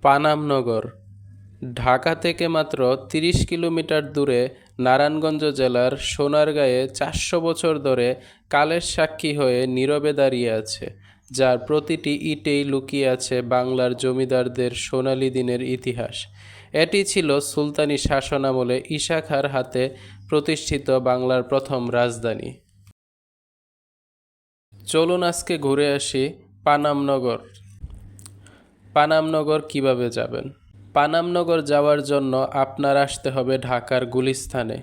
পানামনগর ঢাকা থেকে মাত্র ৩০ কিলোমিটার দূরে নারায়ণগঞ্জ জেলার সোনারগাঁয়ে ৪০০ বছর ধরে কালের সাক্ষী হয়ে নীরবে দাঁড়িয়ে আছে, যার প্রতিটি ইটেই লুকিয়ে আছে বাংলার জমিদারদের সোনালী দিনের ইতিহাস। এটি ছিল সুলতানি শাসনামলে ঈশা খাঁর হাতে প্রতিষ্ঠিত বাংলার প্রথম রাজধানী। চলুন আজকে ঘুরে আসি পানামনগর। পানামনগর কিভাবে যাবেন? পানামনগর যাওয়ার জন্য আপনার আসতে হবে ঢাকার গুলিস্তানে।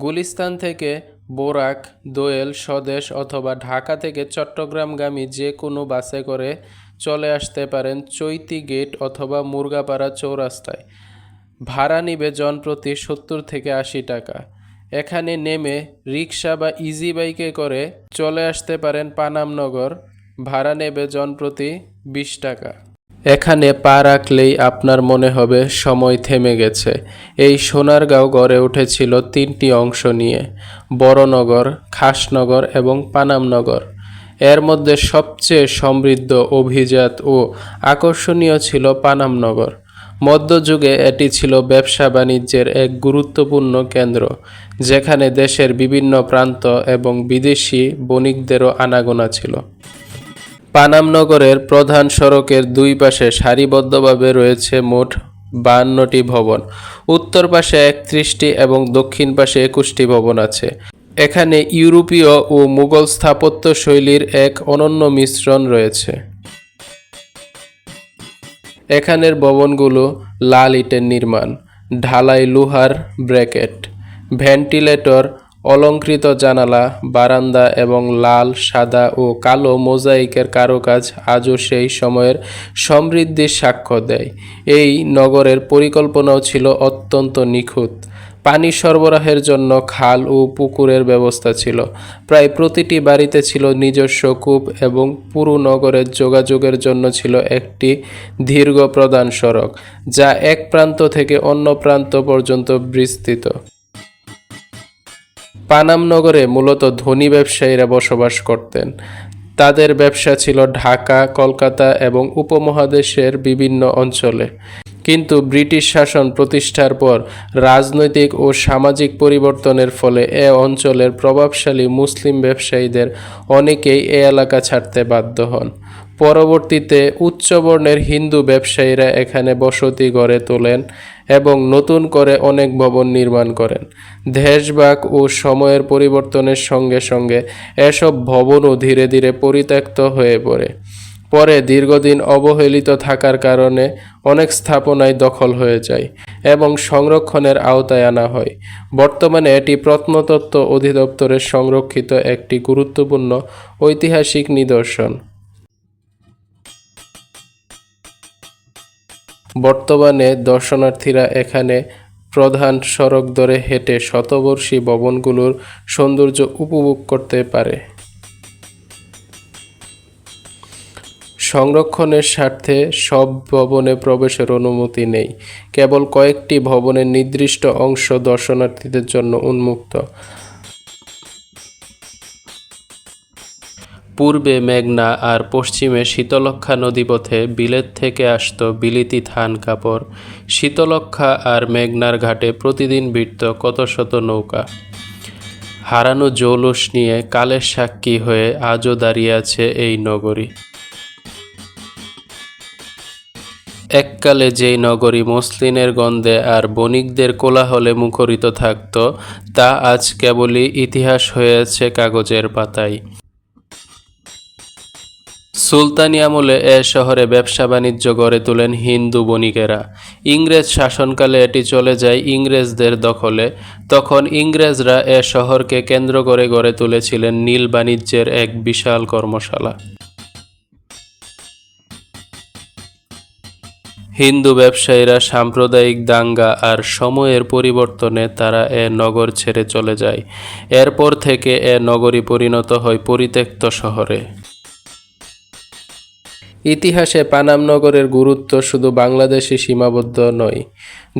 গুলিস্তান থেকে বোরাক, দোয়েল, স্বদেশ অথবা ঢাকা থেকে চট্টগ্রামগামী যে কোনো বাসে করে চলে আসতে পারেন চৈতি গেট অথবা মুরগাপাড়া চৌরাস্তায়। ভাড়া নিবে জনপ্রতি ৭০ থেকে ৮০ টাকা। এখানে নেমে রিক্সা বা ইজি বাইকে করে চলে আসতে পারেন পানামনগর। ভাড়া নেবে জনপ্রতি ২০ টাকা। এখানে পা রাখলেই আপনার মনে হবে সময় থেমে গেছে। এই সোনারগাঁও গড়ে উঠেছিল ৩টি অংশ নিয়ে: বড়নগর, খাসনগর এবং পানামনগর। এর মধ্যে সবচেয়ে সমৃদ্ধ, অভিজাত ও আকর্ষণীয় ছিল পানামনগর। মধ্যযুগে এটি ছিল ব্যবসা বাণিজ্যের এক গুরুত্বপূর্ণ কেন্দ্র, যেখানে দেশের বিভিন্ন প্রান্ত এবং বিদেশি বণিকদেরও আনাগোনা ছিল। পানামনগরের প্রধান সড়কের দুই পাশে সারিবদ্ধভাবে রয়েছে মোট ৫২টি ভবন। উত্তর পাশে ৩১টি এবং দক্ষিণ পাশে ২১টি ভবন আছে। এখানে ইউরোপীয় ও মুঘল স্থাপত্য শৈলীর এক অনন্য মিশ্রণ রয়েছে। এখানের ভবনগুলো লাল ইটের নির্মাণ, ঢালাই লোহার ব্র্যাকেট, ভেন্টিলেটর, অলংকৃত জানালা, বারান্দা এবং লাল, সাদা ও কালো মোজাইকের কারুকাজ আজও সেই সময়ের সমৃদ্ধির সাক্ষ্য দেয়। এই নগরের পরিকল্পনাও ছিল অত্যন্ত নিখুঁত। পানি সরবরাহের জন্য খাল ও পুকুরের ব্যবস্থা ছিল। প্রায় প্রতিটি বাড়িতে ছিল নিজস্ব কূপ এবং পুরো নগরের যোগাযোগের জন্য ছিল একটি দীর্ঘ প্রধান সড়ক, যা এক প্রান্ত থেকে অন্য প্রান্ত পর্যন্ত বিস্তৃত। পানামনগরে মূলত ধনী ব্যবসায়ীরা বসবাস করতেন। তাদের ব্যবসা ছিল ঢাকা, কলকাতা এবং উপমহাদেশের বিভিন্ন অঞ্চলে। কিন্তু ব্রিটিশ শাসন প্রতিষ্ঠার পর রাজনৈতিক ও সামাজিক পরিবর্তনের ফলে এ অঞ্চলের প্রভাবশালী মুসলিম ব্যবসায়ীদের অনেকেই এ এলাকা ছাড়তে বাধ্য হন। পরবর্তীতে উচ্চবর্ণের হিন্দু ব্যবসায়ীরা এখানে বসতি গড়ে তোলেন এবং নতুন করে অনেক ভবন নির্মাণ করেন। দেশভাগ ও সময়ের পরিবর্তনের সঙ্গে সঙ্গে এসব ভবনও ধীরে ধীরে পরিত্যক্ত হয়ে পড়ে। পরে দীর্ঘদিন অবহেলিত থাকার কারণে অনেক স্থাপনাই দখল হয়ে যায় এবং সংরক্ষণের আওতায় আনা হয়। বর্তমানে এটি প্রত্নতত্ত্ব অধিদপ্তরের সংরক্ষিত একটি গুরুত্বপূর্ণ ঐতিহাসিক নিদর্শন। বর্তমানে দর্শনার্থীরা এখানে প্রধান সড়ক ধরে হেঁটে শতবর্ষী ভবনগুলোর সৌন্দর্য উপভোগ করতে পারে। সংরক্ষণের স্বার্থে সব ভবনে প্রবেশের অনুমতি নেই। কেবল কয়েকটি ভবনের নির্দিষ্ট অংশ দর্শনার্থীদের জন্য উন্মুক্ত। পূর্বে মেঘনা আর পশ্চিমে শীতলক্ষ্যা নদীপথে বিলেত থেকে আসত বিলিতি থান কাপড়। শীতলক্ষ্যা আর মেঘনার ঘাটে প্রতিদিন ভিড়ত কত শত নৌকা। হারানো জৌলুস নিয়ে কালের সাক্ষী হয়ে আজও দাঁড়িয়ে আছে এই নগরী। এককালে যেই নগরী মসলিনের গন্ধে আর বণিকদের কোলাহলে মুখরিত থাকত, তা আজ কেবলই ইতিহাস হয়ে আছে কাগজের পাতায়। সুলতানি আমলে এ শহরে ব্যবসা বাণিজ্য গড়ে তোলেন হিন্দু বণিকেরা। ইংরেজ শাসনকালে এটি চলে যায় ইংরেজদের দখলে। তখন ইংরেজরা এ শহরকে কেন্দ্র করে গড়ে তুলেছিলেন নীল বাণিজ্যের এক বিশাল কর্মশালা। হিন্দু ব্যবসায়ীরা সাম্প্রদায়িক দাঙ্গা আর সময়ের পরিবর্তনে তারা এ নগর ছেড়ে চলে যায়। এরপর থেকে এ নগরী পরিণত হয় পরিত্যক্ত শহরে। ইতিহাসে পানামনগরের গুরুত্ব শুধু বাংলাদেশে সীমাবদ্ধ নয়।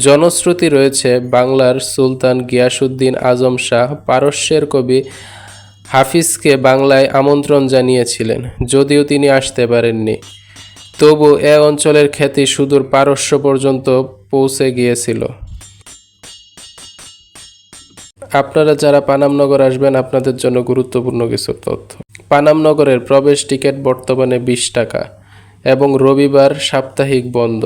জনশ্রুতি রয়েছে বাংলার সুলতান গিয়াসউদ্দিন আজম শাহ পারস্যের কবি হাফিজকে বাংলায় আমন্ত্রণ জানিয়েছিলেন, যদিও তিনি আসতে পারেননি। তবু এ অঞ্চলের খ্যাতি সুদূর পারস্য পর্যন্ত পৌঁছে গিয়েছিল। আপনারা যারা পানামনগর আসবেন আপনাদের জন্য গুরুত্বপূর্ণ কিছু তথ্য। পানামনগরের প্রবেশ টিকিট বর্তমানে 20 টাকা এবং রবিবার সাপ্তাহিক বন্ধ।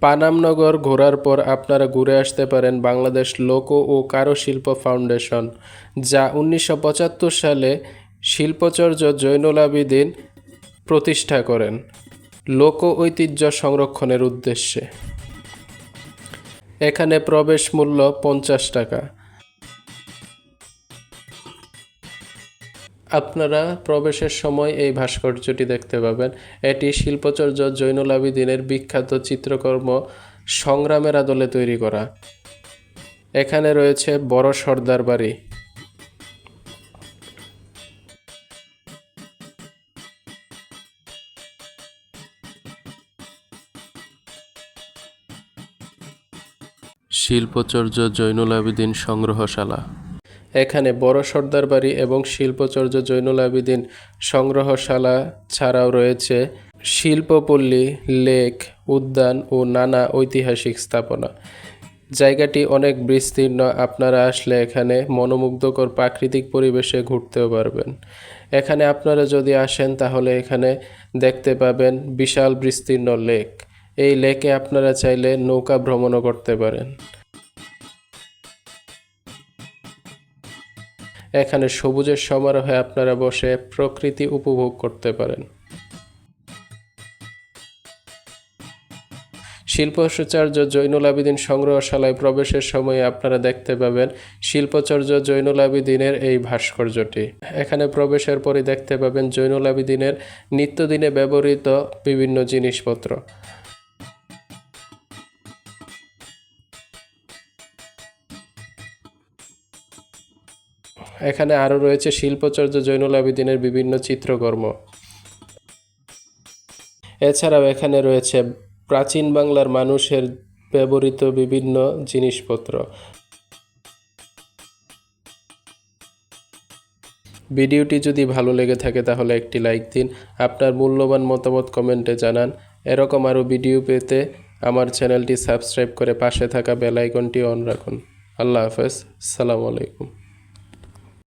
পানামনগর ঘোরার পর আপনারা ঘুরে আসতে পারেন বাংলাদেশ লোক ও কারুশিল্প ফাউন্ডেশন, যা 1975 সালে শিল্পাচার্য জৈনুল আবেদিন প্রতিষ্ঠা করেন লোক ঐতিহ্য সংরক্ষণের উদ্দেশ্যে। এখানে প্রবেশ মূল্য 50 টাকা। আপনারা প্রবেশের সময় এই ভাস্কর্যটি দেখতে পাবেন। এটি শিল্পাচার্য জৈনুল আবেদিনের বিখ্যাত চিত্রকর্ম সংগ্রামের আদলে তৈরি করা। এখানে রয়েছে বড় সর্দার বাড়ি। শিল্পাচার্য জৈনুল আবেদিন সংগ্রহশালা। এখানে বড় সর্দার বাড়ি এবং শিল্পাচার্য জৈনুল আবেদিন সংগ্রহশালা ছাড়াও রয়েছে শিল্পপল্লী, লেক, উদ্যান ও নানা ঐতিহাসিক স্থাপনা। জায়গাটি অনেক বিস্তীর্ণ। আপনারা আসলে এখানে মনোমুগ্ধকর প্রাকৃতিক পরিবেশে ঘুরতেও পারবেন। এখানে আপনারা যদি আসেন তাহলে এখানে দেখতে পাবেন বিশাল বিস্তীর্ণ লেক। এই লেকে আপনারা চাইলে নৌকা ভ্রমণও করতে পারেন। এখানে সবুজের সমারোহে আপনারা বসে প্রকৃতি উপভোগ করতে পারেন। শিল্পাচার্য জৈনুল আবেদিন সংগ্রহশালায় প্রবেশের সময় আপনারা দেখতে পাবেন শিল্পাচার্য জৈনুল আবেদিনের এই ভাস্কর্যটি। এখানে প্রবেশের পরে দেখতে পাবেন জৈনুল আবেদিনের নিত্যদিনে ব্যবহৃত বিভিন্ন জিনিসপত্র। এখানে আরও রয়েছে শিল্পাচার্য জৈনুল আবেদিনের বিভিন্ন চিত্রকর্ম। এছাড়াও এখানে রয়েছে প্রাচীন বাংলার মানুষের ব্যবহৃত বিভিন্ন জিনিসপত্র। ভিডিওটি যদি ভালো লেগে থাকে তাহলে একটি লাইক দিন। আপনার মূল্যবান মতামত কমেন্টে জানান। এরকম আরও ভিডিও পেতে আমার চ্যানেলটি সাবস্ক্রাইব করে পাশে থাকা বেল আইকনটি অন রাখুন। আল্লাহ হাফেজ। আসসালামু আলাইকুম।